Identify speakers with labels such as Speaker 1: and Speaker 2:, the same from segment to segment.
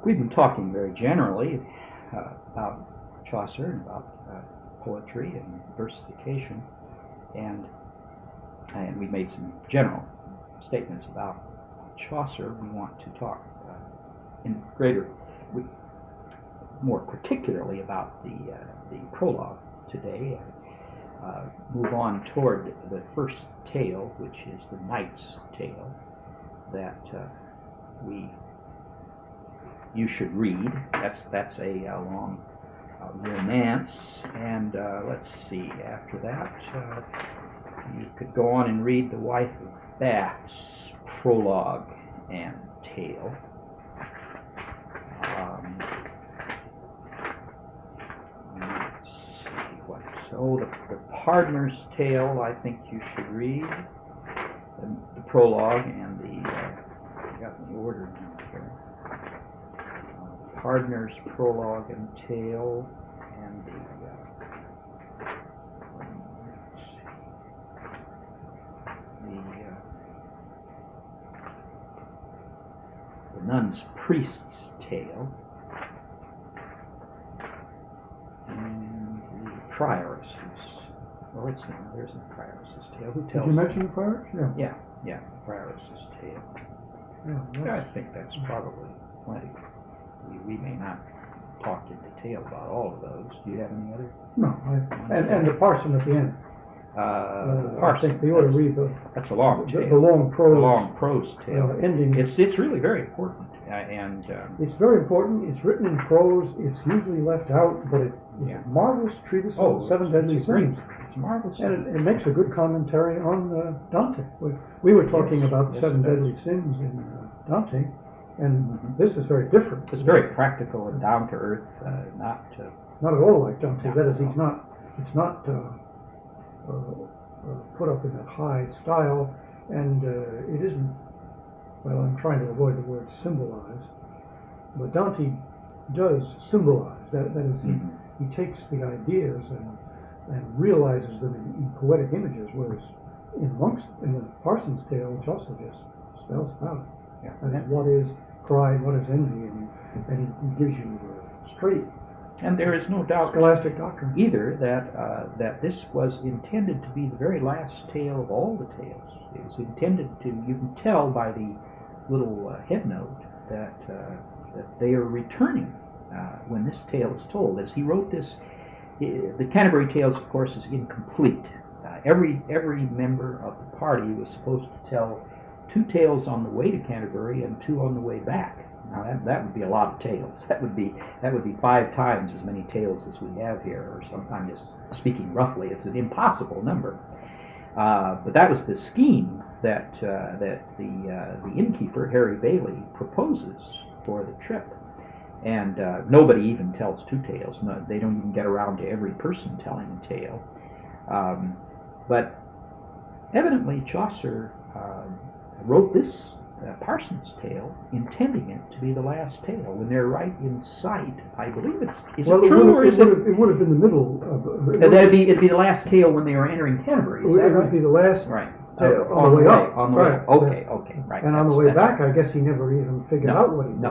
Speaker 1: We've been talking very generally about Chaucer and about poetry and versification, and we made some general statements about Chaucer. We want to talk more particularly about the prologue today. Move on toward the first tale, which is the Knight's Tale, that you should read. That's a long romance, and let's see. After that, you could go on and read the Wife of Bath's prologue and tale. Let's see what. So the Pardoner's Tale, I think you should read. The prologue and I got the order now here. Pardoner's prologue and tale, and the Nun's Priest's Tale, and the Prioress's. Oh, there's the Prioress's Tale. Who tells?
Speaker 2: Did you mention the Prioress?
Speaker 1: Yeah, the Prioress's Tale. Yeah, I think that's probably plenty. We may not talk in detail about all of those. Do you have any other?
Speaker 2: No, and the parson at the end.
Speaker 1: Parson.
Speaker 2: I think they ought to read
Speaker 1: that's a long tale.
Speaker 2: The long prose.
Speaker 1: The long prose tale.
Speaker 2: Ending.
Speaker 1: It's really very important, and
Speaker 2: it's very important. It's written in prose. It's usually left out, but it's a marvelous treatise on the seven deadly sins.
Speaker 1: It's marvelous,
Speaker 2: and it makes a good commentary on Dante. We were talking about the seven deadly sins in Dante. And this is very different.
Speaker 1: It's very practical and down to earth, not
Speaker 2: at all like Dante. That is, it's not put up in that high style, and it isn't. Well, I'm trying to avoid the word symbolize, but Dante does symbolize. That is, he takes the ideas and realizes them in poetic images, whereas in the Parson's Tale, Chaucer just spells it out. And what is pride, what is envy, and he gives you straight.
Speaker 1: And there is no doubt
Speaker 2: scholastic doctrine
Speaker 1: either that this was intended to be the very last tale of all the tales. It was intended to. You can tell by the little head note that they are returning when this tale is told. As he wrote this, the Canterbury Tales, of course, is incomplete. Every member of the party was supposed to tell 2 tales on the way to Canterbury and 2 on the way back. Now that would be a lot of tales. That would be 5 times as many tales as we have here, or sometimes, just speaking roughly, it's an impossible number. But that was the scheme that the innkeeper, Harry Bailey, proposes for the trip. And nobody even tells 2 tales. No, they don't even get around to every person telling a tale. But evidently Chaucer wrote this Parson's Tale, intending it to be the last tale. When they're right in sight, I believe is it true, or is it?
Speaker 2: It would have been the middle of.
Speaker 1: It'd be the last tale when they were entering Canterbury. Is that
Speaker 2: right? It would be the last.
Speaker 1: Right.
Speaker 2: On the way up.
Speaker 1: On the way. Okay. Right.
Speaker 2: And on the way back, I guess he never even figured out what he did.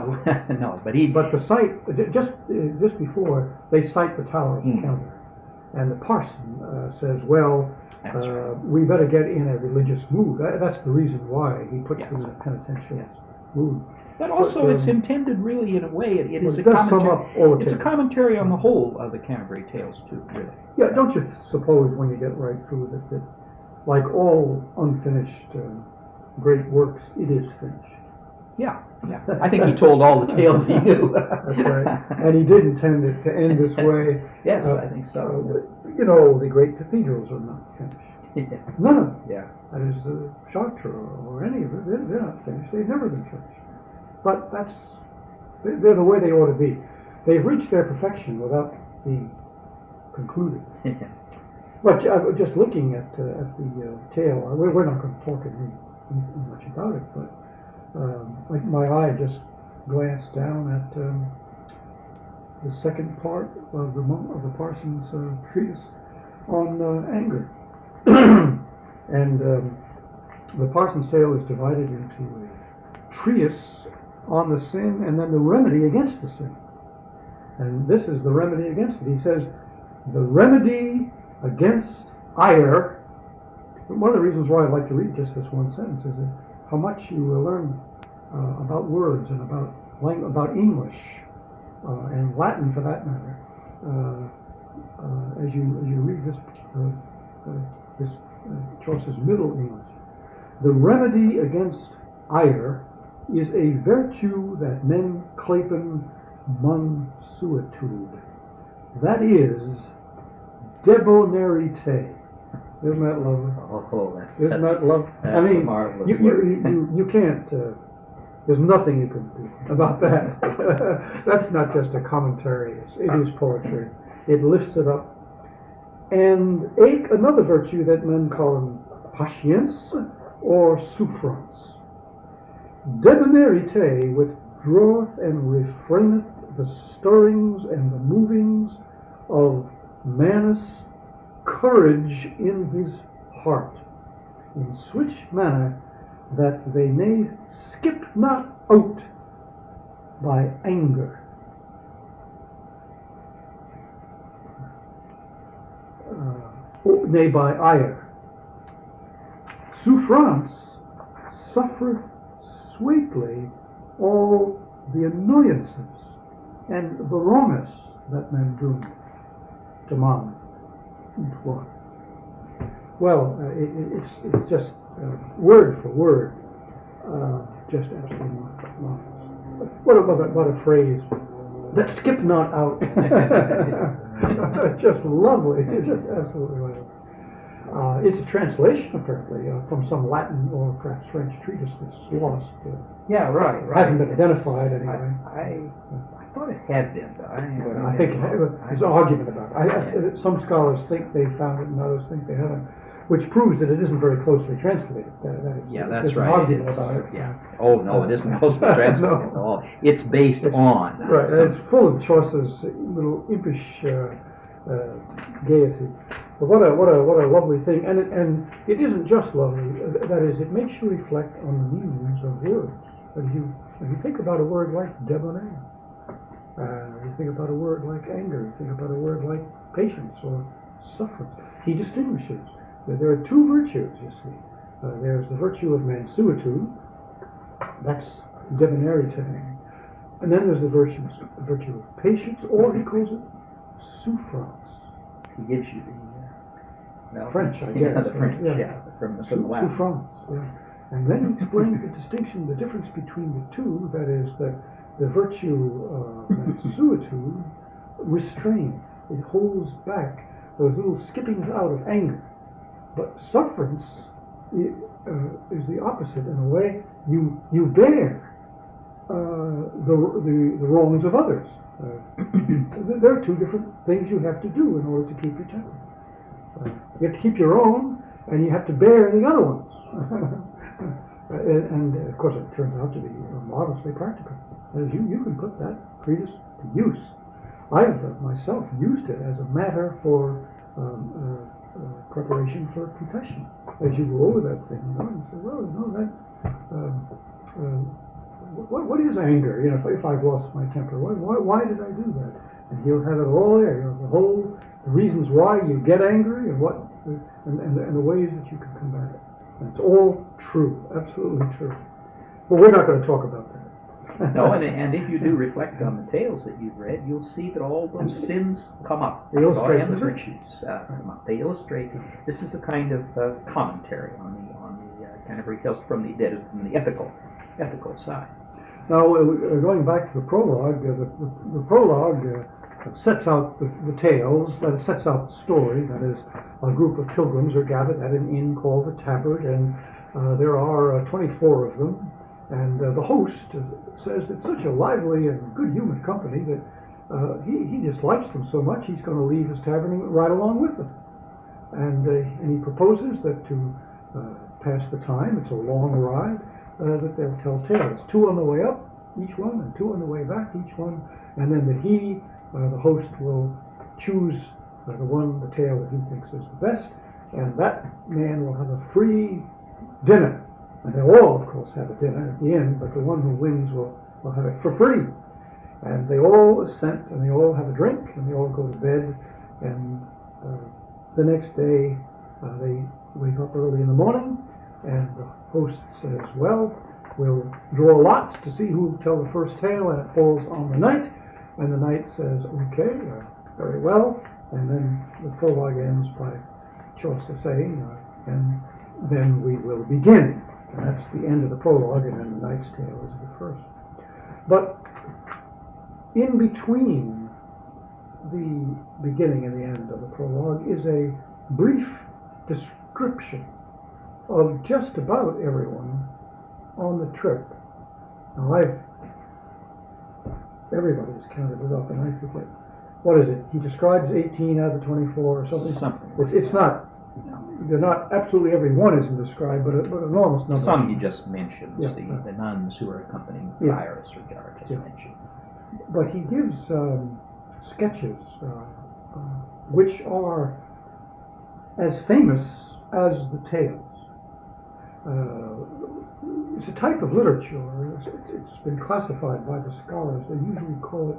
Speaker 1: No. But
Speaker 2: the site just before they cite the Tower of the Counter, and the parson says, "Well, we better get in a religious mood." That's the reason why he puts them in a penitential mood.
Speaker 1: But also, it's intended really in a way. It is a
Speaker 2: commentary. Sum up all the
Speaker 1: it's a commentary on the whole of the Canterbury Tales, too. Really.
Speaker 2: Yeah. Don't you suppose when you get right through that like all unfinished great works, it is finished.
Speaker 1: Yeah. I think he told all the tales he knew.
Speaker 2: That's right. And he did intend it to end this way.
Speaker 1: Yes, I think so.
Speaker 2: The great cathedrals are not finished. None of them.
Speaker 1: Yeah.
Speaker 2: That is Chartres or any of it. They're not finished. They've never been finished. But they're the way they ought to be. They've reached their perfection without being concluded. But just looking at the tale, we're not going to talk much about it, but my eye just glanced down at the second part of the parson's treatise on anger. And the Parson's Tale is divided into a treatise on the sin and then the remedy against the sin. And this is the remedy against it. He says, the remedy against ire. One of the reasons why I'd like to read just this one sentence is that how much you will learn about words and about English and Latin for that matter as you read this Chaucer's Middle English. The remedy against ire is a virtue that men clapen mansuetude. That is debonairite. Isn't that lovely?
Speaker 3: Oh,
Speaker 2: Isn't that lovely?
Speaker 3: That's
Speaker 2: I mean,
Speaker 3: a marvelous
Speaker 2: you can't. There's nothing you can do about that. That's not just a commentary. It is poetry. It lifts it up. And another virtue that men call patience or souffrance. Debonairite withdraweth and refraineth the stirrings and the movings of man's courage in his heart, in switch manner that they may skip not out by anger. Nay, by ire. Souffrance suffereth sweetly all the annoyances and the wrongness that men do to man. Well, it's just word for word, just absolutely marvelous. What a phrase! That skip not out. Just lovely. It's just absolutely lovely. It's a translation, apparently, from some Latin or perhaps French treatise that's lost.
Speaker 1: Yeah, right.
Speaker 2: Hasn't been identified anyway.
Speaker 1: I thought it had been, but
Speaker 2: I think there's an argument about it. Some scholars think they found it, and others think they haven't, which proves that it isn't very closely translated.
Speaker 1: That's right.
Speaker 2: An argument about it.
Speaker 1: Yeah. Oh no, it isn't closely translated at all. It's based on.
Speaker 2: Right. It's full of Chaucer's little impish gaiety. But what a lovely thing, and it isn't just lovely. That is, it makes you reflect on the meanings of words. If you think about a word like debonair, you think about a word like anger, you think about a word like patience or suffering. He distinguishes that there are two virtues. You see, there's the virtue of mansuetude. That's debonairity, and then there's the virtue of patience, or he calls it souffrance.
Speaker 1: He gives you the
Speaker 2: French, I guess.
Speaker 1: Yeah, the French, from the Latin.
Speaker 2: Souffrance, yeah. And then he explains the distinction, the difference between the two. That is that the virtue of mansuetude restrains. It holds back those little skippings out of anger. But sufferance is the opposite. In a way, you bear the wrongs of others. There are two different things you have to do in order to keep your temper. You have to keep your own, and you have to bear the other ones. and of course, it turns out to be marvelously practical. You can put that treatise to use. I've myself used it as a matter for preparation for confession. As you go over that thing, you say, well, what is anger? If I've lost my temper, why did I do that? And he'll have it all there. The reasons why you get angry and and the ways that you can combat it. And it's all true, absolutely true. But we're not going to talk about that.
Speaker 1: No, and if you do reflect on the tales that you've read, you'll see that all those sins come up.
Speaker 2: They illustrate
Speaker 1: and the
Speaker 2: the
Speaker 1: virtues come up. They illustrate. This is a kind of commentary on the Canterbury Tales from the ethical side.
Speaker 2: Now, going back to the prologue, the prologue sets out the tales, that sets out the story. That is, a group of pilgrims are gathered at an inn called the Tabard, and there are 24 of them. And the host says it's such a lively and good-humored company that he just likes them so much he's going to leave his tavern right along with them. And he proposes that to pass the time, it's a long ride, that they'll tell tales. 2 on the way up, each one, and 2 on the way back, each one. And then the host will choose the tale that he thinks is the best, and that man will have a free dinner. And they'll all, of course, have a dinner at the end, but the one who wins will will have it for free. And they all assent, and they all have a drink, and they all go to bed, and the next day they wake up early in the morning, and the host says, well, we'll draw lots to see who will tell the first tale, and it falls on the knight, and the knight says, okay, very well, and then the prologue ends by Chaucer saying, and then we will begin. And that's the end of the prologue, and then the knight's tale is the first. But in between the beginning and the end of the prologue is a brief description of just about everyone on the trip. Now everybody's counted it up, and I forget. What is it? He describes 18 out of the 24 or something. It's not. They're not absolutely every one isn't described, but an enormous number.
Speaker 1: Some he just mentions, the nuns who are accompanying Iris or Gar just mentioned.
Speaker 2: But he gives sketches which are as famous as the tales. It's a type of literature. It's been classified by the scholars. They usually call it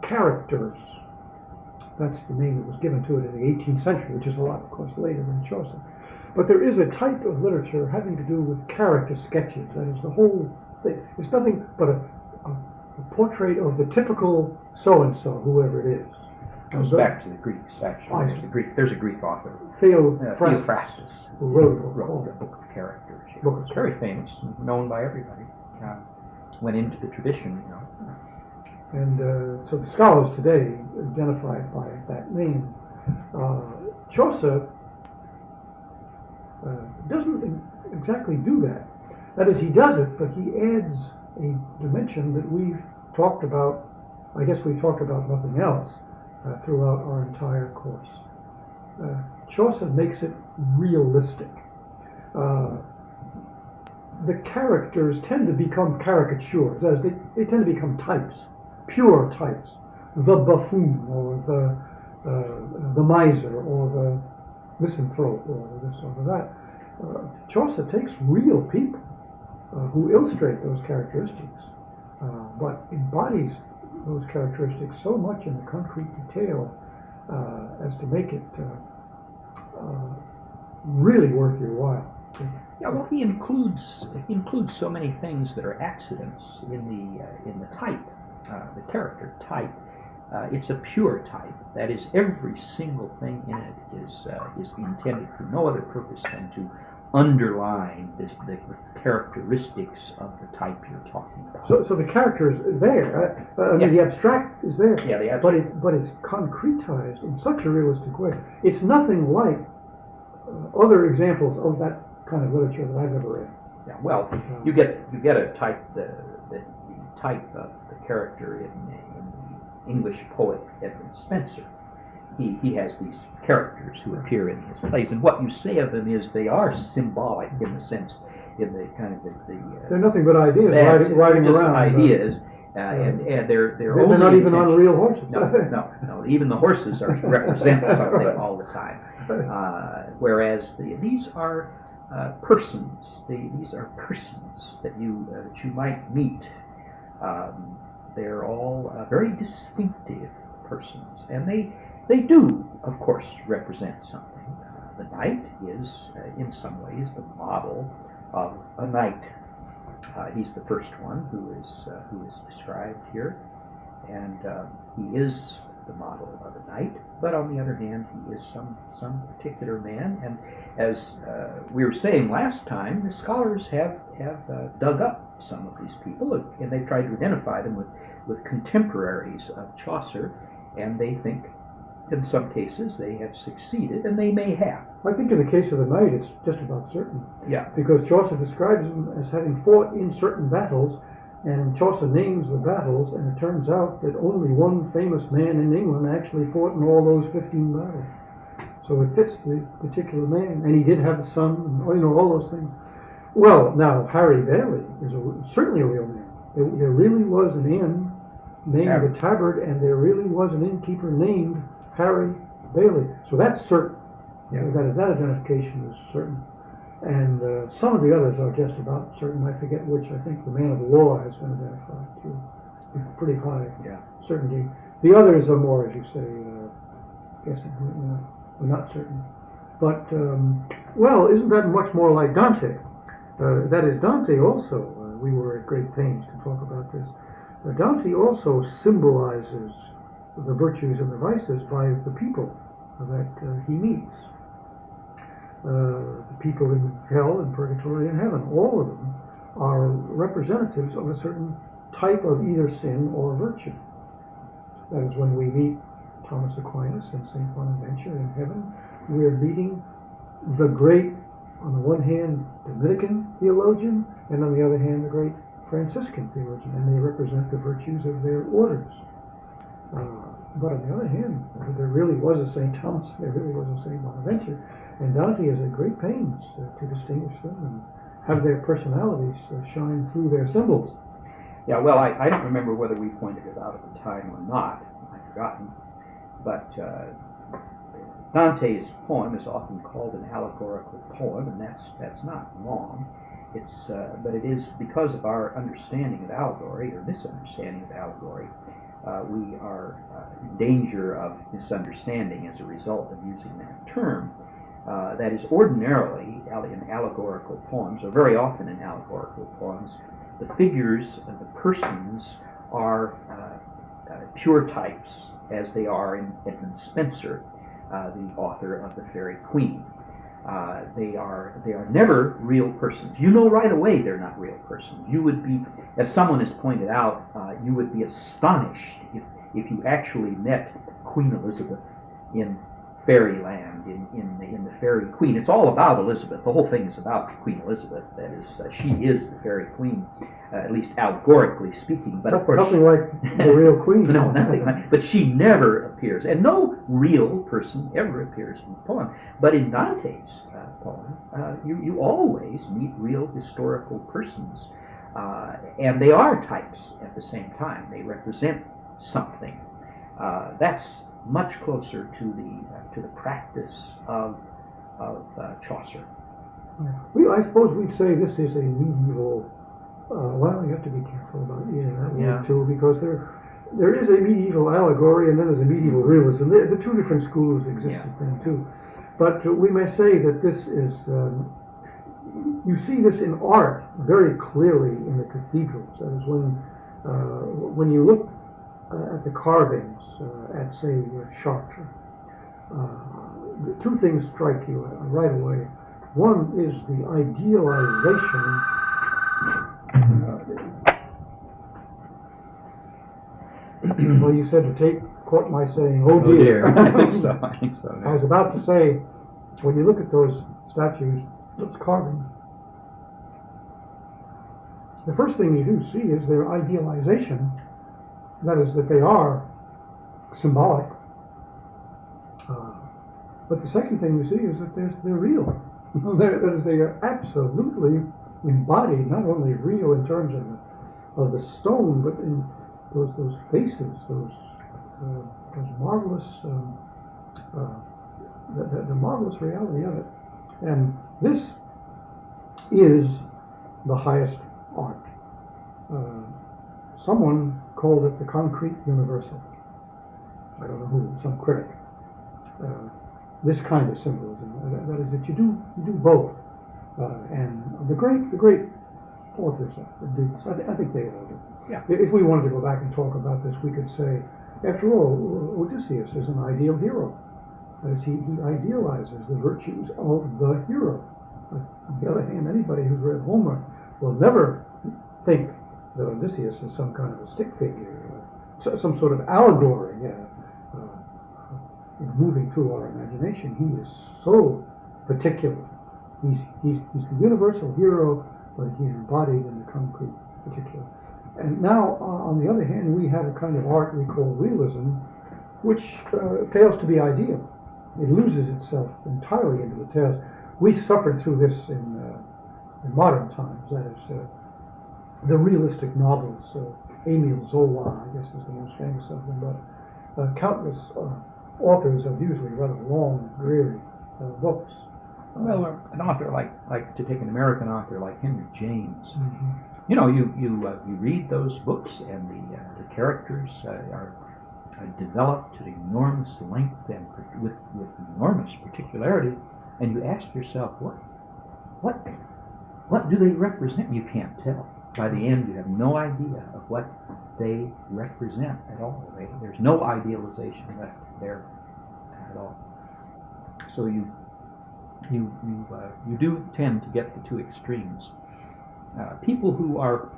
Speaker 2: characters. That's the name that was given to it in the 18th century, which is a lot, of course, later than Chaucer. But there is a type of literature having to do with character sketches. That is the whole thing. It's nothing but a portrait of the typical so-and-so, whoever it is.
Speaker 1: Goes back to the Greeks, actually. There's a Greek author, Theophrastus,
Speaker 2: who wrote
Speaker 1: a book of characters. It's very famous, known by everybody. Went into the tradition,
Speaker 2: And so the scholars today identify it by that name. Chaucer doesn't exactly do that. That is, he does it, but he adds a dimension that we've talked about. I guess we've talked about nothing else throughout our entire course. Chaucer makes it realistic. The characters tend to become caricatures, as they tend to become types. Pure types, the buffoon, or the miser, or the misanthrope, or this or that. Chaucer takes real people who illustrate those characteristics, but embodies those characteristics so much in the concrete detail as to make it really worth your while.
Speaker 1: Yeah, well, he includes so many things that are accidents in the type. The character type, it's a pure type. That is, every single thing in it is intended for no other purpose than to underline the characteristics of the type you're talking about.
Speaker 2: So the character is there. The abstract is there.
Speaker 1: Yeah, the abstract.
Speaker 2: But it's concretized in such a realistic way. It's nothing like other examples of that kind of literature that I've ever read.
Speaker 1: Yeah, well, you get a type the type of the character in the English poet Edmund Spenser. He has these characters who appear in his plays, and what you say of them is they are symbolic in the sense, in the kind of the
Speaker 2: they're nothing but ideas riding around.
Speaker 1: Ideas, and they're
Speaker 2: not even on real horses.
Speaker 1: No. Even the horses represent something all the time. Whereas these are persons. These are persons that you might meet. They're all very distinctive persons, and they do, of course, represent something. The knight is, in some ways, the model of a knight. He's the first one who is described here, and he is the model of a knight. But on the other hand, he is some particular man. And as we were saying last time, the scholars have dug up some of these people, and they've tried to identify them with contemporaries of Chaucer, and they think in some cases they have succeeded, and they may have.
Speaker 2: I think in the case of the knight, it's just about certain.
Speaker 1: Yeah.
Speaker 2: Because Chaucer describes him as having fought in certain battles, and Chaucer names the battles, and it turns out that only one famous man in England actually fought in all those 15 battles. So it fits the particular man, and he did have a son, and all those things. Well, now, Harry Bailey is certainly a real man. There really was an inn named the Tabard, and there really was an innkeeper named Harry Bailey. So that's certain.
Speaker 1: Yeah.
Speaker 2: That identification is certain. And some of the others are just about certain. I forget which. I think the man of law has been identified too. pretty high
Speaker 1: Yeah.
Speaker 2: certainty. The others are more, as you say, guessing, not certain. But, well, isn't that much more like Dante? That is, Dante also, we were at great pains to talk about this, Dante also symbolizes the virtues and the vices by the people that he meets. The people in hell and purgatory and heaven, all of them are representatives of a certain type of either sin or virtue. That is, when we meet Thomas Aquinas and St. Bonaventure in heaven, we are meeting the great, on the one hand, Dominican theologian, and on the other hand, the great Franciscan theologian, and they represent the virtues of their orders. But on the other hand, there really was a St. Thomas, there really was a St. Bonaventure, and Dante is at great pains to distinguish them and have their personalities shine through their symbols.
Speaker 1: Yeah, well, I don't remember whether we pointed it out at the time or not. I've forgotten. But Dante's poem is often called an allegorical poem, and that's not wrong. But it is because of our understanding of allegory, or misunderstanding of allegory, we are in danger of misunderstanding as a result of using that term. That is, ordinarily, in allegorical poems, or very often in allegorical poems, the figures of the persons are pure types, as they are in Edmund Spenser, the author of The Faerie Queene. They are never real persons. You know right away they're not real persons. You would be, as someone has pointed out, you would be astonished if you actually met Queen Elizabeth in fairyland, in the Faerie Queene. It's all about Elizabeth. The whole thing is about Queen Elizabeth. That is, she is the Faerie Queene, at least allegorically speaking. But of course,
Speaker 2: nothing like the real Queen.
Speaker 1: No, nothing like. But she never appears, and no real person ever appears in the poem. But in Dante's poem, you always meet real historical persons, and they are types at the same time. They represent something. That's much closer to the practice of Chaucer.
Speaker 2: I suppose we'd say this is a medieval. Well, you have to be careful about that word too, because there is a medieval allegory and then there's a medieval realism. The two different schools existed then too. But we may say that this is. You see this in art very clearly in the cathedrals. That is, when you look at the carvings at, say, Chartres, two things strike you right away. One is the idealization. Well, you said to take caught my saying, "Oh dear."
Speaker 1: I think so.
Speaker 2: I was about to say, when you look at those statues, those carvings, the first thing you do see is their idealization. That is, that they are symbolic. But the second thing you see is that they're real. That is, they are absolutely embodied, not only real in terms of the stone, but in those faces, those marvelous, the marvelous reality of it. And this is the highest art. Someone called it the concrete universal. I don't know who, some critic. This kind of symbolism, that is, that you do both. And the great authors do this. I think they all do.
Speaker 1: Yeah.
Speaker 2: If we wanted to go back and talk about this, we could say, after all, Odysseus is an ideal hero. That is, he idealizes the virtues of the hero. On the other hand, anybody who's read Homer will never think that Odysseus is some kind of a stick figure, some sort of allegory, moving through our imagination. He is so particular. He's the universal hero, but he's embodied in the concrete particular. And now, on the other hand, we have a kind of art we call realism, which fails to be ideal. It loses itself entirely into the tales. We suffered through this in modern times. That is, the realistic novels. Émile Zola, I guess, is the most famous of them. But countless authors of usually rather long, dreary books.
Speaker 1: Well, an author like to take an American author like Henry James, you read those books, and the characters are developed to enormous length and with enormous particularity, and you ask yourself, what do they represent? You can't tell. By the end, you have no idea of what they represent at all. There's no idealization left there at all. So you do tend to get the two extremes. People who are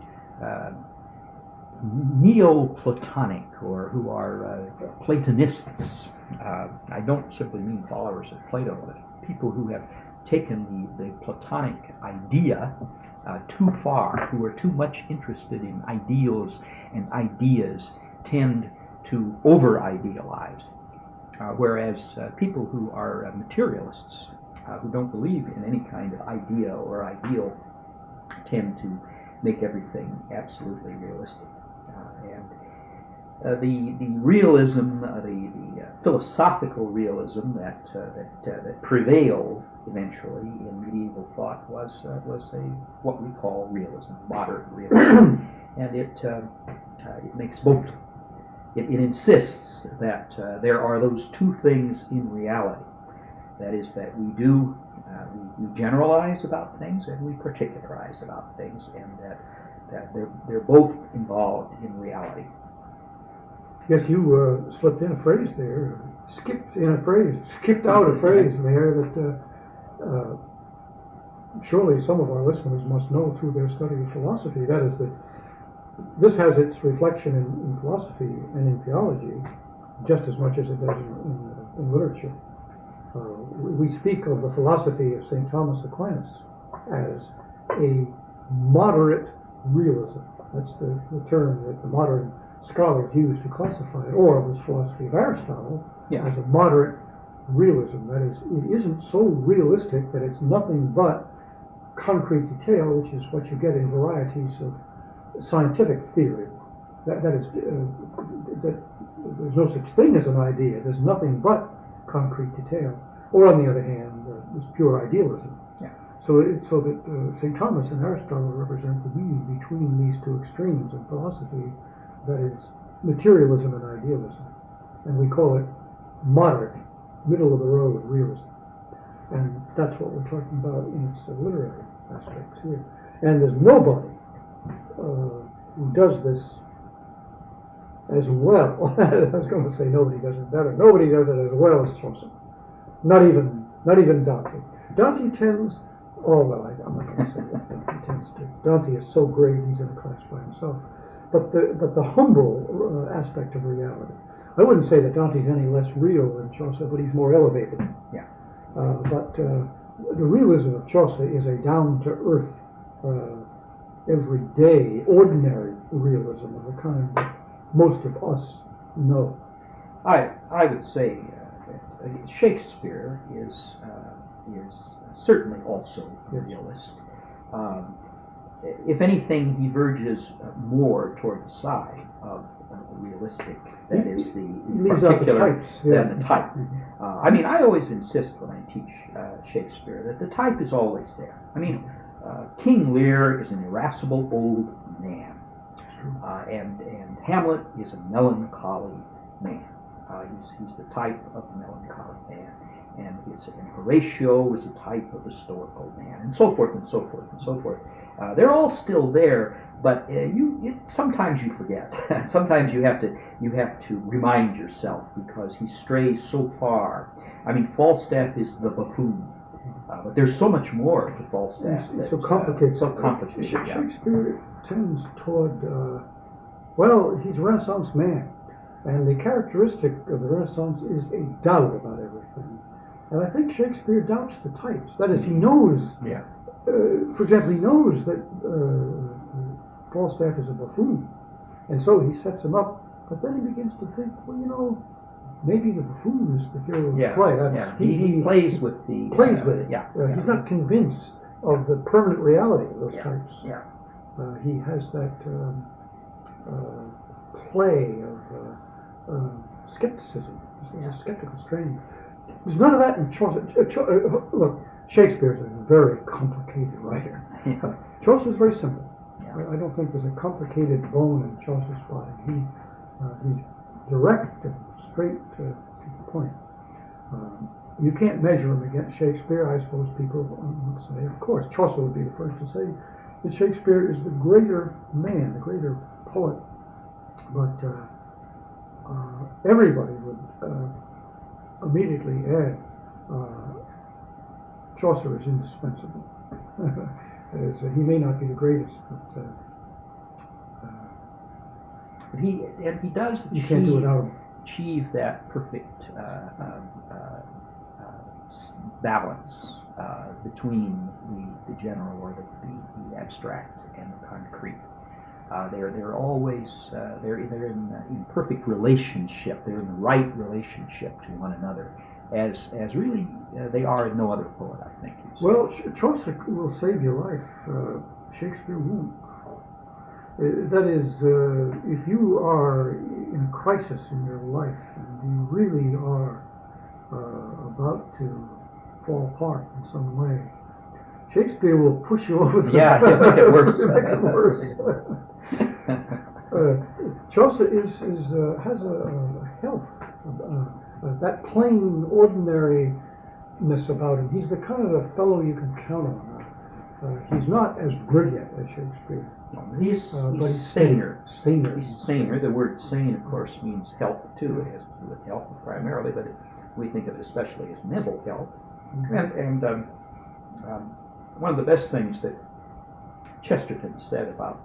Speaker 1: Neoplatonic or who are Platonists, I don't simply mean followers of Plato, but people who have taken the Platonic idea too far, who are too much interested in ideals and ideas, tend to over-idealize. Whereas people who are materialists, who don't believe in any kind of idea or ideal, tend to make everything absolutely realistic. And the realism, the philosophical realism that prevailed eventually in medieval thought was what we call realism, modern realism, and it makes both. It insists that there are those two things in reality. That is, that we generalize about things and we particularize about things, and that they're both involved in reality.
Speaker 2: Yes, you slipped in a phrase there, skipped out a phrase there that surely some of our listeners must know through their study of philosophy. That is that this has its reflection in philosophy and in theology just as much as it does in literature. We speak of the philosophy of St. Thomas Aquinas as a moderate realism. That's the term that the modern scholars use to classify it, or of this philosophy of Aristotle as a moderate realism. That is, it isn't so realistic that it's nothing but concrete detail, which is what you get in varieties of scientific theory. That is, that there's no such thing as an idea. There's nothing but concrete detail. Or on the other hand, it's pure idealism.
Speaker 1: Yeah.
Speaker 2: So that St. Thomas and Aristotle represent the mean between these two extremes in philosophy, that is, materialism and idealism. And we call it moderate, middle-of-the-road realism. And that's what we're talking about in its literary aspects here. And there's nobody who does this as well. I was going to say nobody does it better. Nobody does it as well as Chaucer. Not even Dante. Dante tends, I'm not going to say what Dante tends to. Dante is so great, he's in a class by himself. But the humble aspect of reality. I wouldn't say that Dante's any less real than Chaucer, but he's more elevated.
Speaker 1: Yeah.
Speaker 2: But the realism of Chaucer is a down-to-earth, everyday, ordinary realism of the kind that most of us know.
Speaker 1: I would say Shakespeare is certainly also a realist. If anything, he verges more toward the side of the realistic. That is the particular than the type. I mean, I always insist when I teach Shakespeare that the type is always there. I mean, King Lear is an irascible old man, and Hamlet is a melancholy man. He's the type of a melancholy man, and Horatio is a type of a stoical man, and so forth and so forth and so forth. They're all still there, but sometimes you forget. Sometimes you have to remind yourself because he strays so far. I mean, Falstaff is the buffoon, but there's so much more to Falstaff.
Speaker 2: It's so complicated. Shakespeare tends toward, he's a Renaissance man. And the characteristic of the Renaissance is a doubt about everything. And I think Shakespeare doubts the types. That is, he knows, for example, he knows that Falstaff is a buffoon. And so he sets him up. But then he begins to think, maybe the buffoon is the hero of the play.
Speaker 1: He plays with the...
Speaker 2: Plays with it. He's not convinced of the permanent reality of those types.
Speaker 1: Yeah.
Speaker 2: He has that play of skepticism. There's a skeptical strain. There's none of that in Chaucer. Look, Shakespeare's a very complicated writer. Chaucer's very simple. I don't think there's a complicated bone in Chaucer's body. He's direct and straight to the point. You can't measure him against Shakespeare. I suppose people would say, of course, Chaucer would be the first to say that Shakespeare is the greater man, the greater poet. But everybody would immediately add Chaucer is indispensable. He may not be the greatest, but
Speaker 1: he does
Speaker 2: you can't do without him.
Speaker 1: Achieve that perfect balance between the general or the abstract and the concrete. They're always they're in perfect relationship. They're in the right relationship to one another, as really they are in no other poet, I think.
Speaker 2: Well, Chaucer will save your life. Shakespeare won't. That is, if you are in a crisis in your life and you really are about to fall apart in some way, Shakespeare will push you over the
Speaker 1: he'll make it worse.
Speaker 2: Make it worse. Chaucer has a health, that plain ordinariness about him. He's the kind of a fellow you can count on. He's not as brilliant as Shakespeare.
Speaker 1: He's saner. He's saner. The word sane, of course, means health too. It has to do with health primarily, but we think of it especially as mental health. Mm-hmm. And one of the best things that Chesterton said about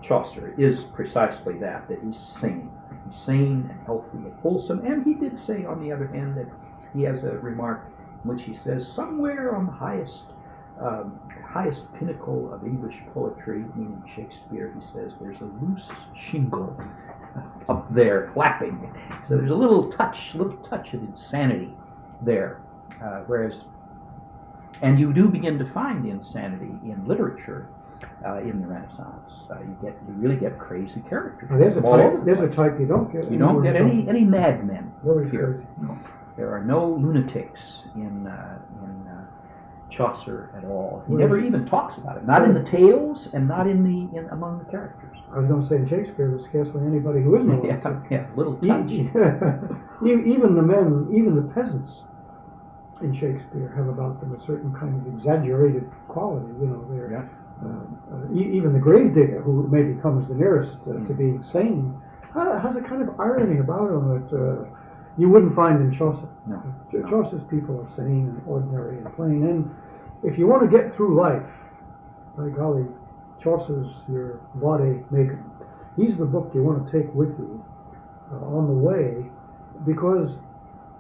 Speaker 1: Chaucer is precisely that he's sane. He's sane and healthy and wholesome. And he did say, on the other hand, that he has a remark in which he says, somewhere on the highest pinnacle of English poetry, meaning Shakespeare, he says, there's a loose shingle up there flapping. So there's a little touch of insanity there. And you do begin to find insanity in literature in the Renaissance. You really get crazy characters.
Speaker 2: There's a type you don't get.
Speaker 1: You don't get any madmen here.
Speaker 2: No.
Speaker 1: There are no lunatics in Chaucer at all. He never even talks about it. Not in the tales, and not among the characters.
Speaker 2: I was going to say in Shakespeare, there's scarcely anybody who isn't a lunatic.
Speaker 1: Yeah, little touch.
Speaker 2: Even the men, even the peasants in Shakespeare have about them a certain kind of exaggerated quality. They're even the gravedigger, who maybe comes the nearest to being sane, has a kind of irony about him that you wouldn't find in Chaucer.
Speaker 1: No.
Speaker 2: Chaucer's people are sane and ordinary and plain. And if you want to get through life, by golly, Chaucer's your vade mecum. He's the book you want to take with you on the way, because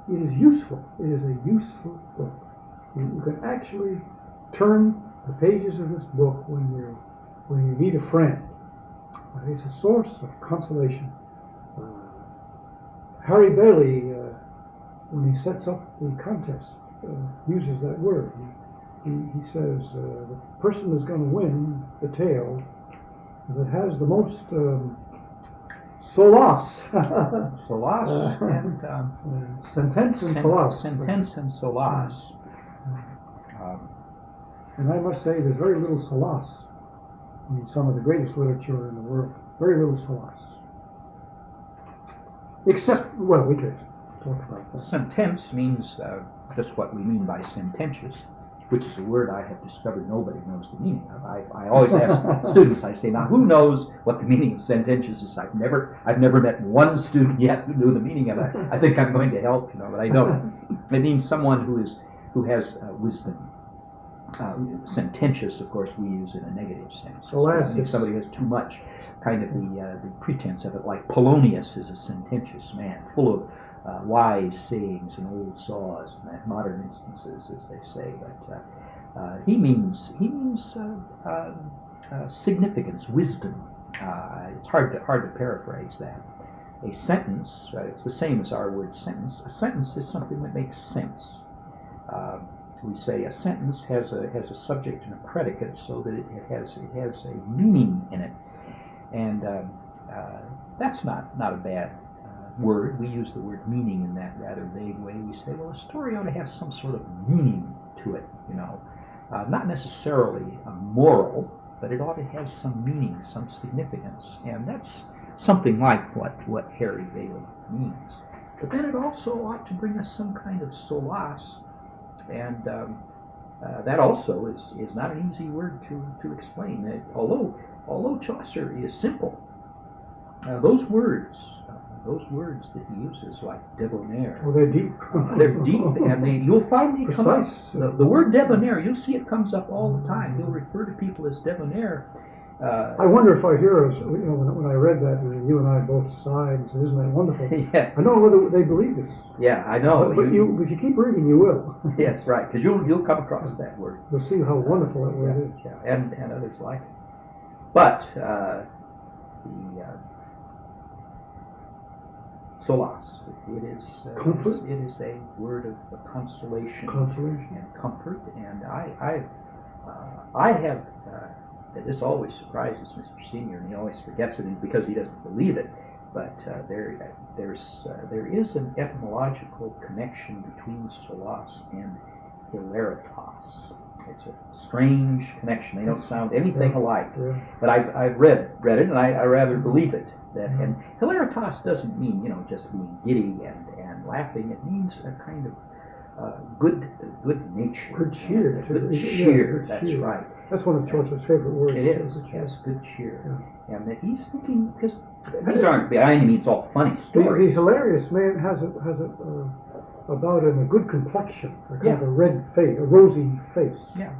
Speaker 2: it is useful. It is a useful book. You can actually turn the pages of this book when you need a friend. It's a source of consolation. Harry Bailey, when he sets up the contest, uses that word. He says the person is going to win the tale that has the most solace.
Speaker 1: Solace and
Speaker 2: sentence and solace.
Speaker 1: Sentence and solace.
Speaker 2: And I must say, there's very little solace in some of the greatest literature in the world. Very little solace. Except, well, we could talk about that.
Speaker 1: Sentence means just what we mean by sententious, which is a word I have discovered nobody knows the meaning of. I always ask students, I say, now who knows what the meaning of sententious is? I've never met one student yet who knew the meaning of it. I think I'm going to help, but I don't. It means someone who has wisdom. Sententious, of course, we use in a negative sense. So if somebody has too much, kind of the pretense of it, like Polonius is a sententious man, full of wise sayings and old saws, and modern instances, as they say. But he means significance, wisdom. It's hard to paraphrase that. A sentence, it's the same as our word sentence. A sentence is something that makes sense. We say a sentence has a subject and a predicate, so that it has a meaning in it, and that's not a bad word. We use the word meaning in that rather vague way. We say, well, a story ought to have some sort of meaning to it, not necessarily a moral, but it ought to have some meaning, some significance, and that's something like what Harry Bailey means. But then it also ought to bring us some kind of solace, and that also is not an easy word to explain. Although Chaucer is simple, those words that he uses, like debonair,
Speaker 2: well, they're deep.
Speaker 1: they're deep, and you'll find they come up.
Speaker 2: Precise.
Speaker 1: The word debonair, you'll see it comes up all the time. He'll refer to people as debonair.
Speaker 2: I wonder if our heroes, when I read that, and you and I both sighed and said, "Isn't that wonderful?"
Speaker 1: Yeah.
Speaker 2: I don't know whether they believe this.
Speaker 1: Yeah, I know.
Speaker 2: But if you keep reading, you will.
Speaker 1: Yes, right, because you'll come across that word.
Speaker 2: You'll see how wonderful that word is.
Speaker 1: Yeah, and others like it. But the solace, it is a word of consolation and comfort, and I have. This always surprises Mr. Senior, and he always forgets it because he doesn't believe it. But there is an etymological connection between solace and hilaritas. It's a strange connection. They don't sound anything alike.
Speaker 2: Yeah.
Speaker 1: But I've read it, and I rather believe it. And hilaritas doesn't mean just being giddy and laughing. It means a kind of good nature.
Speaker 2: Good cheer.
Speaker 1: Good
Speaker 2: Yeah,
Speaker 1: cheer.
Speaker 2: good
Speaker 1: That's
Speaker 2: cheer.
Speaker 1: right.
Speaker 2: That's one of Chaucer's favorite words.
Speaker 1: It is. Yes, good cheer.
Speaker 2: Yeah.
Speaker 1: And that he's thinking, because these aren't by any means all funny stories.
Speaker 2: The hilarious man has about him a good complexion, a kind of a red face, a rosy face.
Speaker 1: Yeah.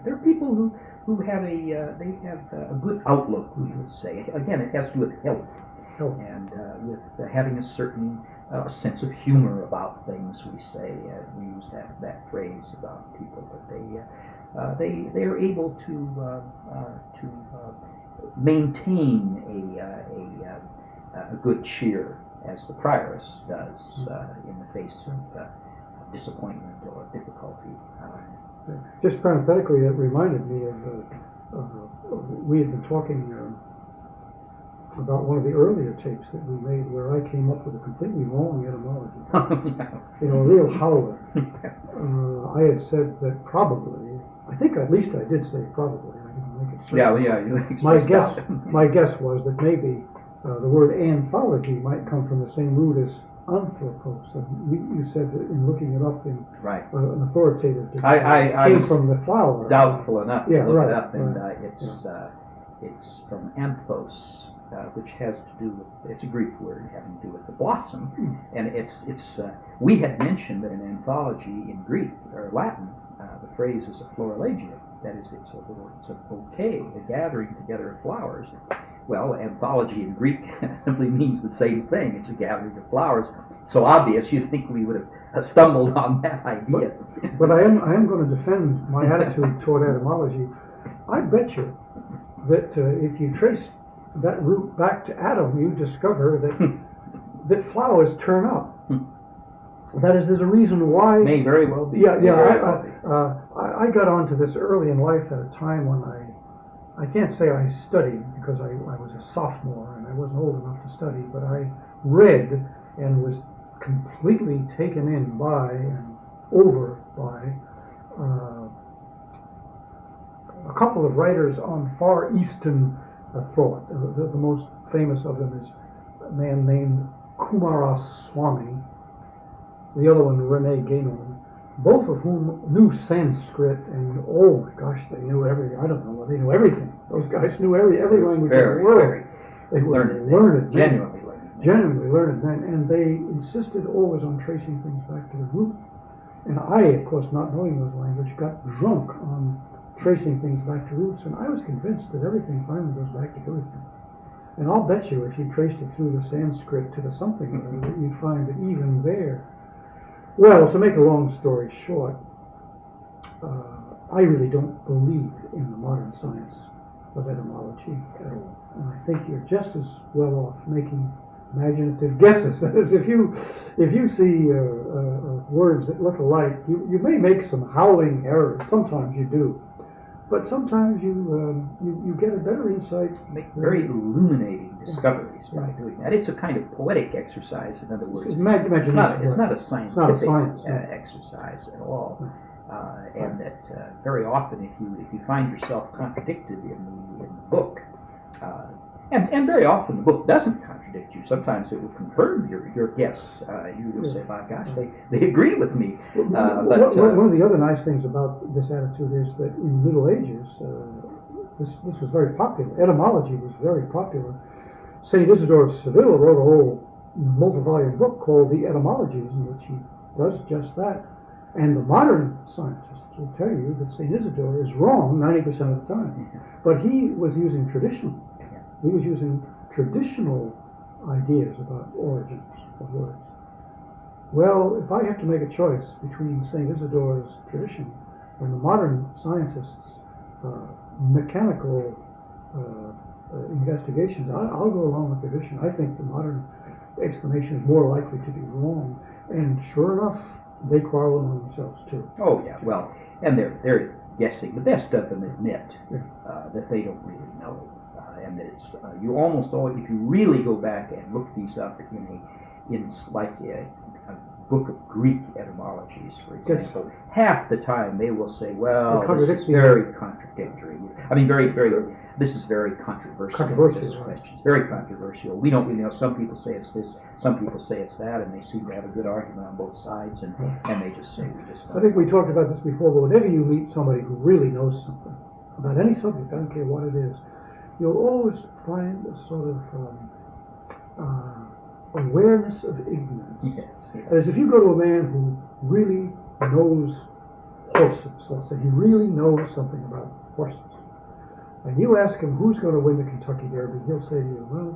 Speaker 1: There are people who have a good outlook, we would say. Again, it has to do with health. And with having a certain sense of humor about things, we say. We use that phrase about people, but they are able to maintain a good cheer, as the prioress does in the face of disappointment or difficulty.
Speaker 2: Just parenthetically, it reminded me of we had been talking about one of the earlier tapes that we made where I came up with a completely wrong etymology. A real howler. I had said that probably, I think at least I did say probably, I didn't make it certain.
Speaker 1: Yeah.
Speaker 2: My guess was that maybe the word anthology might come from the same root as anthropos. And you said that in looking it up in an authoritative
Speaker 1: I
Speaker 2: came from the flower.
Speaker 1: Doubtful enough to look it up, and it's from anthos. Which has to do with, it's a Greek word having to do with the blossom, and we had mentioned that in anthology in Greek or Latin, the phrase is a florilegia. That is, it's a bouquet, a gathering together of flowers. Well, anthology in Greek simply means the same thing. It's a gathering of flowers. So obvious, you'd think we would have stumbled on that idea.
Speaker 2: But I am going to defend my attitude toward etymology. I bet you that if you trace that root back to Adam, you discover that flowers turn up. That is, there's a reason why.
Speaker 1: May very well be.
Speaker 2: I got onto this early in life at a time when I can't say I studied because I was a sophomore and I wasn't old enough to study, but I read and was completely taken in by and over by a couple of writers on Far Eastern thought. The most famous of them is a man named Kumaraswamy, the other one Rene Guénon, both of whom knew Sanskrit, and oh my gosh, they knew I don't know, they knew everything. Those guys knew every language in the world. They were learned, genuinely learned, and they insisted always on tracing things back to the root. And I, of course, not knowing those languages, got drunk on tracing things back to roots, and I was convinced that everything finally goes back to everything. And I'll bet you if you traced it through the Sanskrit to the something or other, that you'd find that even there. Well, to make a long story short, I really don't believe in the modern science of etymology at all. And I think you're just as well off making imaginative guesses. That is, if you see words that look alike, you may make some howling errors. Sometimes you do. But sometimes you get a better insight.
Speaker 1: Make very illuminating discoveries by doing that. It's a kind of poetic exercise, in other words. It's not a scientific exercise at all. and that very often if you find yourself contradicted in the book, and very often the book doesn't contradict you. Sometimes it will confirm your guess. You will say, "My gosh, they agree with me."
Speaker 2: But one of the other nice things about this attitude is that in the Middle Ages, this was very popular. Etymology was very popular. Saint Isidore of Seville wrote a whole multi-volume book called The Etymologies, in which he does just that. And the modern scientists will tell you that Saint Isidore is wrong 90% of the time. But he was using traditional. He was using traditional ideas about origins of words. Well, if I have to make a choice between St. Isidore's tradition and the modern scientists' mechanical investigations, I'll go along with tradition. I think the modern explanation is more likely to be wrong. And sure enough, they quarrel among themselves too.
Speaker 1: Oh yeah, well, and they're guessing. The best of them admit that they don't really know. And that it's you almost always, if you really go back and look these up in like a book of Greek etymologies, for example, half the time they will say, "Well, this is very contradictory." I mean, this is very controversial. This question is very controversial. We don't really know. Some people say it's this, some people say it's that, and they seem to have a good argument on both sides, and they just say we just don't.
Speaker 2: I think we talked about this before, but whenever you meet somebody who really knows something about any subject, I don't care what it is, you'll always find a sort of awareness of ignorance.
Speaker 1: Yes.
Speaker 2: As if you go to a man who really knows horses, let's say, he really knows something about horses, and you ask him who's going to win the Kentucky Derby, he'll say to you, "Well,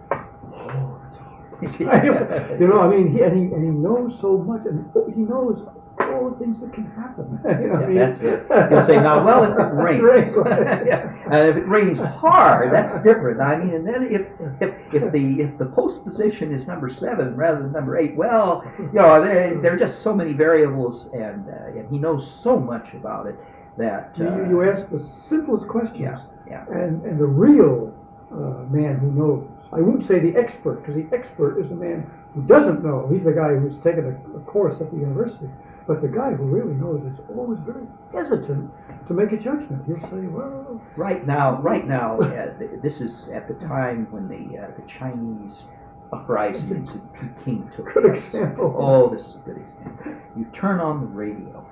Speaker 2: that's hard." You know, I mean, he knows so much, and he knows all the things that can happen.
Speaker 1: That's it. He'll say, "Now, well, if it rains, if it rains hard, that's different. I mean, and then if the post position is number 7 rather than number 8, well, you know, there are just so many variables, and he knows so much about it that
Speaker 2: you ask the simplest questions,
Speaker 1: yeah.
Speaker 2: And the real man who knows. I won't say the expert, because the expert is the man who doesn't know. He's the guy who's taken a course at the university. But the guy who really knows is always very hesitant to make a judgment. He'll say, "Well..." Right now,
Speaker 1: this is at the time when the Chinese uprisings in Peking took place.
Speaker 2: Good example.
Speaker 1: Oh, this is a good example. You turn on the radio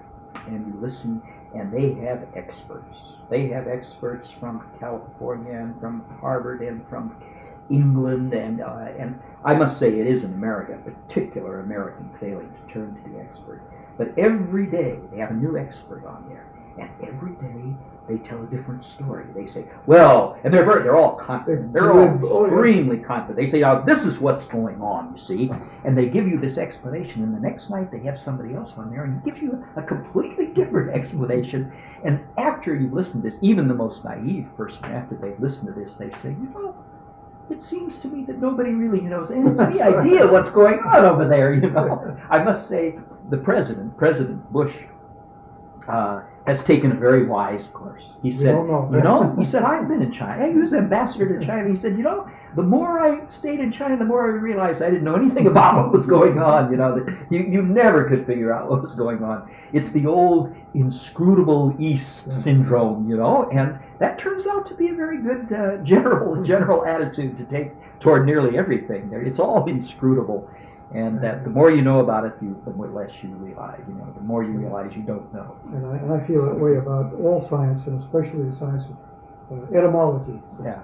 Speaker 1: and you listen, and they have experts. They have experts from California and from Harvard and from England, and I must say it is in America, a particular American failing to turn to the expert. But every day they have a new expert on there, and every day they tell a different story. They say, "Well," and they're all confident. They're all extremely confident. They say, "Now this is what's going on, you see," and they give you this explanation. And the next night they have somebody else on there, and he gives you a completely different explanation. And after you listen to this, even the most naive person, after they've listened to this, they say, "You know, it seems to me that nobody really knows any idea what's going on over there." You know, I must say, the President Bush, has taken a very wise course. He said, he said, "I've been in China. He was ambassador to China." He said, "You know, the more I stayed in China, the more I realized I didn't know anything about what was going on. You know, that you never could figure out what was going on. It's the old inscrutable East syndrome, you know, and that turns out to be a very good general attitude to take toward nearly everything. It's all inscrutable." And that the more you know about it, the less you realize. You know, the more you realize you don't know.
Speaker 2: And I feel that way about all science, and especially the science of etymology.
Speaker 1: Yeah.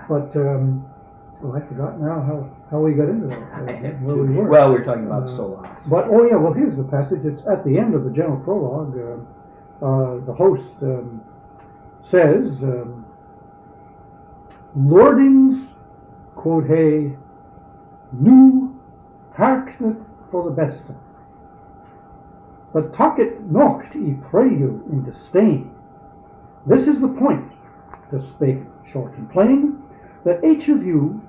Speaker 2: But I forgot now how we got into that. Where we were.
Speaker 1: Well, we're talking about solos.
Speaker 2: But here's the passage. It's at the end of the general prologue. The host says, "Lordings, quod he, nu harknet for the beste, but talket nocht, I pray you, in disdain. This is the point, to speak short and plain, that each of you,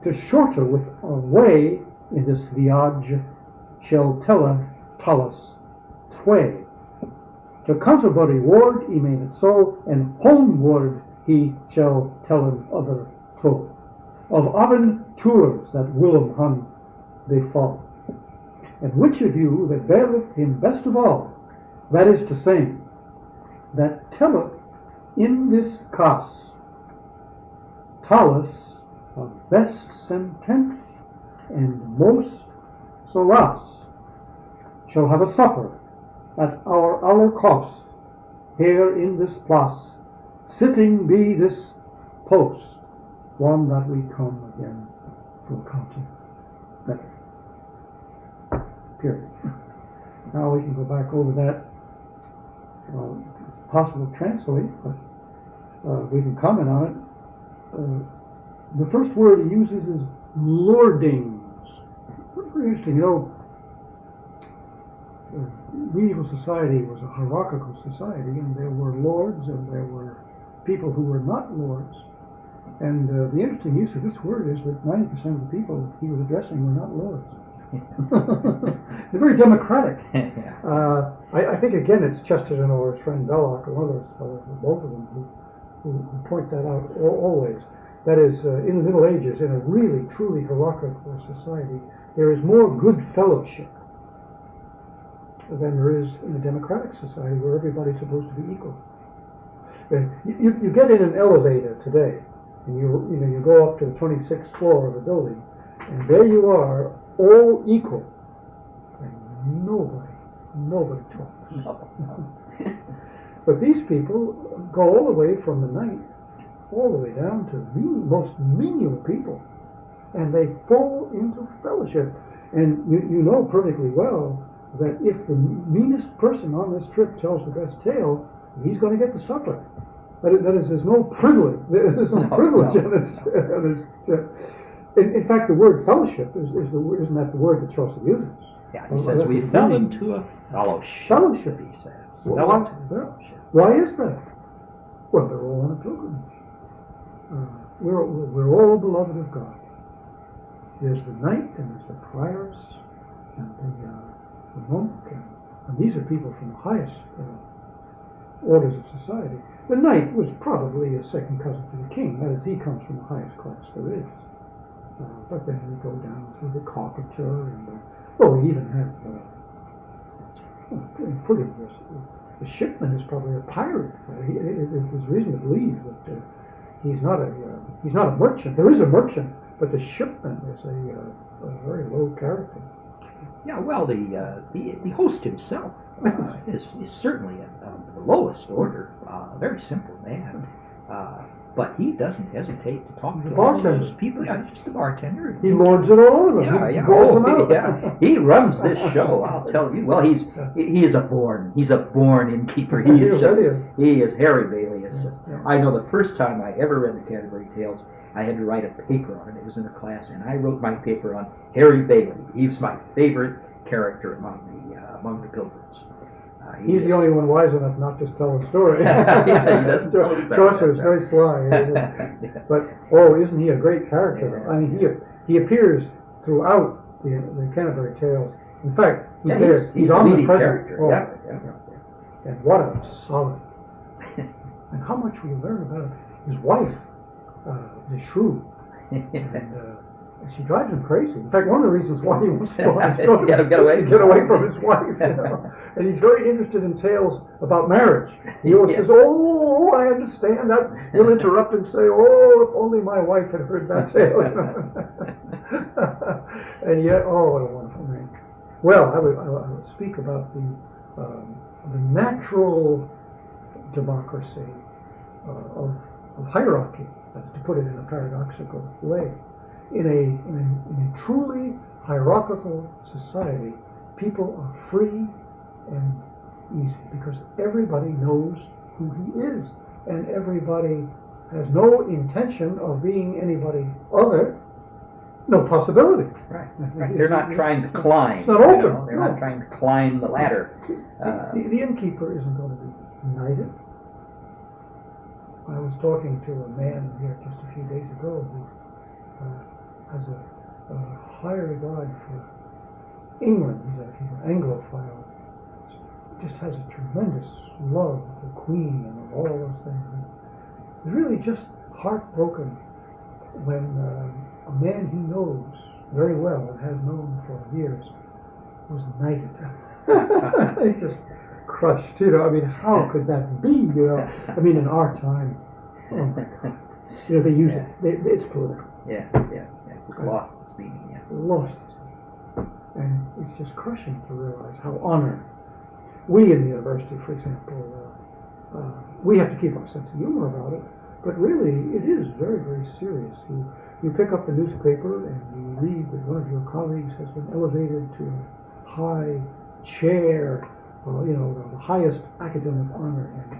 Speaker 2: to shorter with a way in this viage, shall tell talus tway. To Canterbury ward, I mean it so, and homeward he shall tell other two. Of oven tours that Willem befall. And which of you that beareth him best of all That is to say, that telleth in this case, talus of best sentence and most solace, shall have a supper at our aller cost, here in this place, sitting be this post, one that we come again full county. Better. Period. Now we can go back over that. It's possible to translate, but we can comment on it. The first word he uses is lordings. Very interesting. You know, medieval society was a hierarchical society, and there were lords and there were people who were not lords. And the interesting use of this word is that 90% of the people he was addressing were not lords. They're very democratic. I think again it's Chesterton or his friend Belloc or one of those fellows, both of them, who point that out always. That is, in the Middle Ages, in a really, truly hierarchical society, there is more good fellowship than there is in a democratic society where everybody's supposed to be equal. You get in an elevator today, and you go up to the 26th floor of a building, and there you are, all equal, and nobody talks.
Speaker 1: No.
Speaker 2: But these people go all the way from the night, all the way down to the most menial people, and they fall into fellowship. And you know perfectly well that if the meanest person on this trip tells the best tale, he's going to get the supper. That is, there's no privilege. There's no privilege in this. In fact, the word fellowship isn't that the word that Chaucer uses?
Speaker 1: Yeah, he says we fell into a fellowship.
Speaker 2: Fellowship,
Speaker 1: he says.
Speaker 2: Why is that? Well, they're all on a pilgrimage. We're all beloved of God. There's the knight, and there's the prioress, and the monk, and these are people from the highest orders of society. The knight was probably a second cousin to the king. That is, he comes from the highest class there is. But then we go down through the carpenter, and we even have the shipman is probably a pirate. There's reason to believe that he's not a merchant. There is a merchant, but the shipman is a very low character.
Speaker 1: Yeah, well, the host himself is certainly of the lowest order, a very simple man. But he doesn't hesitate to talk to all those people. Yeah, he's just the bartender.
Speaker 2: He lords it all over them.
Speaker 1: He runs this show, I'll tell you. Well, he's a born innkeeper. He is Harry Bailey. It's just, I know the first time I ever read the Canterbury Tales, I had to write a paper on it. It was in a class, and I wrote my paper on Harry Bailey. He was my favorite character among the pilgrims.
Speaker 2: He's the only one wise enough not to tell a story.
Speaker 1: He doesn't tell a story.
Speaker 2: Chaucer is very sly. But, isn't he a great character?
Speaker 1: Yeah.
Speaker 2: I mean, he appears throughout the Canterbury Tales. In fact, he's on the present. And what a solid. And how much we learn about his wife, the shrew. And she drives him crazy. In fact, one of the reasons why he wants to go on his boat is to get away from his wife. And he's very interested in tales about marriage. He always says, I understand that. He'll interrupt and say, if only my wife had heard that tale. And yet, what a wonderful man. Well, I would speak about the natural democracy of hierarchy, to put it in a paradoxical way. In a truly hierarchical society, people are free and easy because everybody knows who he is, and everybody has no intention of being anybody other. No possibility.
Speaker 1: Right. They're not trying to climb.
Speaker 2: It's not open.
Speaker 1: They're not trying to climb the ladder.
Speaker 2: The innkeeper isn't going to be knighted. I was talking to a man here just a few days ago who has a high regard for England. He's an Anglophile. Just has a tremendous love of the Queen and of all those things. He's really just heartbroken when a man he knows very well and has known for years was knighted. crushed. You know, I mean, how could that be? You know, I mean, in our time, oh my God. You know, they use it. It's political.
Speaker 1: Yeah. It's lost its meaning. Yeah.
Speaker 2: Lost it. And it's just crushing to realize how honored. We in the university, for example, we have to keep our sense of humor about it, but really it is very, very serious. You pick up the newspaper and you read that one of your colleagues has been elevated to a high chair, you know, the highest academic honor, and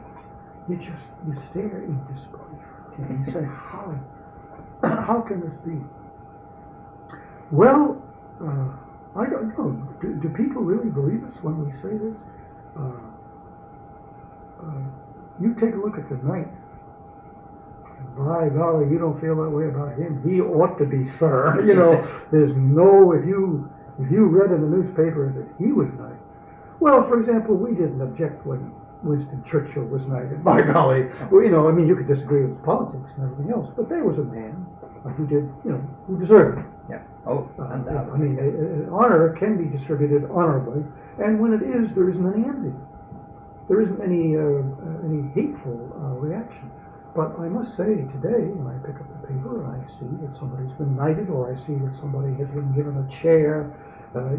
Speaker 2: you stare in disbelief. And you say, how can this be? Well, I don't know. Do people really believe us when we say this? You take a look at the knight. By golly, you don't feel that way about him. He ought to be, sir. You know, there's no, if you read in the newspaper that he was knight. Well, for example, we didn't object when Winston Churchill was knighted. By golly, well, you know, I mean, you could disagree with his politics and everything else, but there was a man who did, you know, who deserved it.
Speaker 1: Yeah. Oh, undoubtedly.
Speaker 2: I mean, honor can be distributed honorably, and when it is, there isn't any envy. There isn't any hateful reaction. But I must say, today, when I pick up the paper and I see that somebody's been knighted, or I see that somebody has been given a chair,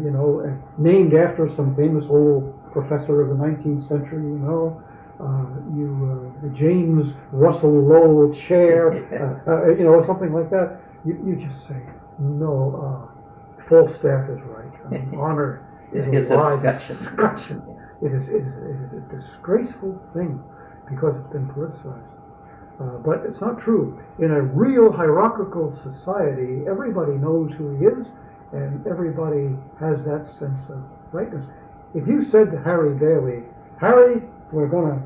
Speaker 2: you know, named after some famous old professor of the 19th century, you know, the James Russell Lowell chair, you know, something like that, you just say, no, Falstaff is right. I mean, honor is a wide discussion. It is a disgraceful thing because it's been politicized. But it's not true. In a real hierarchical society, everybody knows who he is, and everybody has that sense of rightness. If you said to Harry Bailey, Harry, we're going to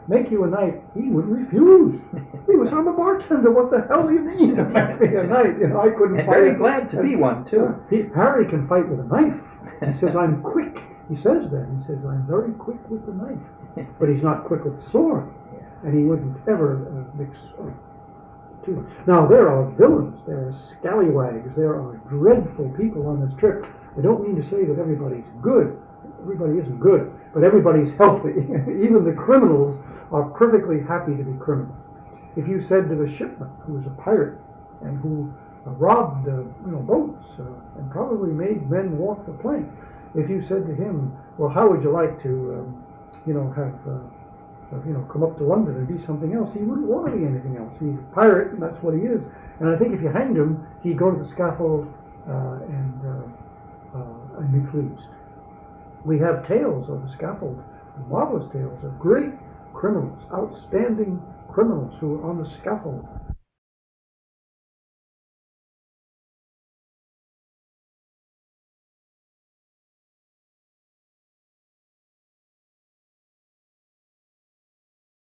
Speaker 2: make you a knight, he would refuse. He was, I'm a bartender, what the hell do you mean to make me a knight? You know, I couldn't fight.
Speaker 1: Very glad to be one, too.
Speaker 2: Harry can fight with a knife. He says, I'm quick. He says that. He says, I'm very quick with the knife. But he's not quick with the sword. And he wouldn't ever mix two. Now, there are villains, there are scallywags, there are dreadful people on this trip. I don't mean to say that everybody's good. Everybody isn't good, but everybody's healthy. Even the criminals are perfectly happy to be criminals. If you said to the shipman, who was a pirate and who robbed boats and probably made men walk the plank, if you said to him, well, how would you like to come up to London and be something else, he wouldn't want to be anything else. He's a pirate, and that's what he is. And I think if you hanged him, he'd go to the scaffold and be pleased. We have tales of the scaffold, marvelous tales of great criminals, outstanding criminals who are on the scaffold